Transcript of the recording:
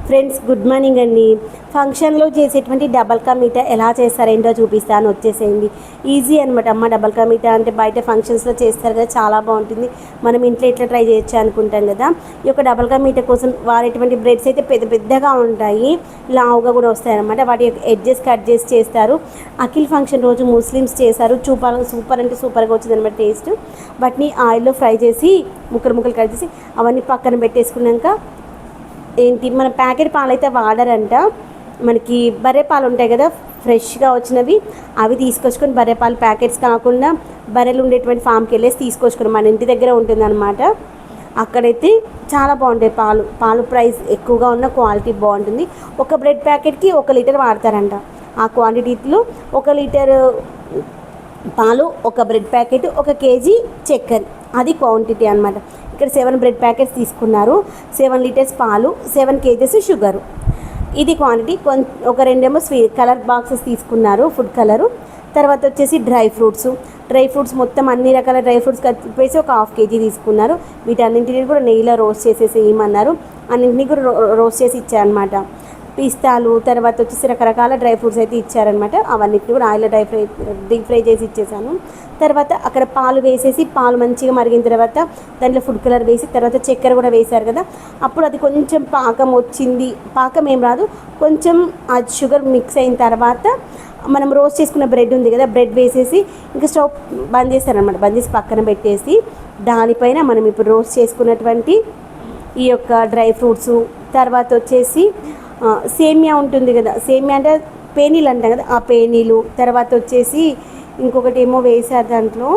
Friends good morning అండి. ఫంక్షన్లో చేసేటువంటి డబల్ కా మీఠా ఎలా చేస్తారేంటో చూపిస్తాను, వచ్చేసేయండి. ఈజీ అనమాట అమ్మ. డబల్ కా మీఠా అంటే బయట ఫంక్షన్స్లో చేస్తారు కదా, చాలా బాగుంటుంది. మనం ఇంట్లో ఎట్లా ట్రై చేయొచ్చు అనుకుంటాం కదా. ఈ యొక్క డబల్ కా మీఠా కోసం వాడేటువంటి బ్రెడ్స్ అయితే పెద్ద పెద్దగా ఉంటాయి, లావుగా కూడా వస్తాయి అనమాట. వాటి యొక్క ఎడ్జెస్ కట్ చేసి చేస్తారు. అఖిల్ ఫంక్షన్ రోజు ముస్లిమ్స్ చేశారు. సూపర్ అంటే సూపర్గా వచ్చింది అనమాట టేస్ట్. వాటిని ఆయిల్లో ఫ్రై చేసి ముక్కలు ముక్కలు కట్ చేసి అవన్నీ పక్కన పెట్టేసుకున్నాక, ఏంటి మన ప్యాకెట్ పాలు అయితే వాడరంట. మనకి బర్రె పాలు ఉంటాయి కదా, ఫ్రెష్గా వచ్చినవి, అవి తీసుకొచ్చుకొని బర్రె పాలు ప్యాకెట్స్ కాకుండా బర్రెలు ఉండేటువంటి ఫామ్కి వెళ్ళేసి తీసుకొచ్చుకొని మన ఇంటి దగ్గర ఉంటుందన్నమాట. అక్కడైతే చాలా బాగుంటాయి పాలు ప్రైస్ ఎక్కువగా ఉన్న క్వాలిటీ బాగుంటుంది. ఒక బ్రెడ్ ప్యాకెట్కి 1 లీటర్ వాడతారంట. ఆ క్వాంటిటీలో 1 లీటర్ పాలు, 1 బ్రెడ్ ప్యాకెట్, 1 కేజీ చక్కెర, అది క్వాంటిటీ అనమాట. ఇక్కడ 7 బ్రెడ్ ప్యాకెట్స్ తీసుకున్నారు, 7 లీటర్స్ పాలు, 7 కేజెస్ షుగరు, ఇది క్వాంటిటీ. ఒక 2 స్వీట్ కలర్ బాక్సెస్ తీసుకున్నారు, ఫుడ్ కలరు. తర్వాత వచ్చేసి డ్రై ఫ్రూట్స్ మొత్తం అన్ని రకాల డ్రై ఫ్రూట్స్ కలిపేసి ఒక 1/2 కేజీ తీసుకున్నారు. వీటన్నింటినీ కూడా నెయ్యిలో రోస్ట్ చేసేసి ఏమన్నారు, అన్నింటినీ కూడా రోస్ట్ చేసి ఇచ్చారనమాట. పిస్తాలు, తర్వాత వచ్చేసి రకరకాల డ్రై ఫ్రూట్స్ అయితే ఇచ్చారనమాట. అవన్నిటిని కూడా ఆయిల్లో డీప్ ఫ్రై చేసి ఇచ్చేసాను. తర్వాత అక్కడ పాలు వేసేసి, పాలు మంచిగా మరిగిన తర్వాత దాంట్లో ఫుడ్ కలర్ వేసి, తర్వాత చక్కెర కూడా వేశారు కదా. అప్పుడు అది కొంచెం పాకం వచ్చింది, పాకం ఏం రాదు, కొంచెం ఆ షుగర్ మిక్స్ అయిన తర్వాత మనం రోస్ట్ చేసుకున్న బ్రెడ్ ఉంది కదా, బ్రెడ్ వేసేసి ఇంకా స్టవ్ బంద్ చేస్తారనమాట. బంద్ చేసి పక్కన పెట్టేసి దానిపైన మనం ఇప్పుడు రోస్ట్ చేసుకున్నటువంటి ఈ యొక్క డ్రై ఫ్రూట్స్, తర్వాత వచ్చేసి సేమియా ఉంటుంది కదా, సేమియా అంటే పేనీలు అంటాం కదా, ఆ పేనీలు, తర్వాత వచ్చేసి ఇంకొకటి ఏమో వేసారు దాంట్లో,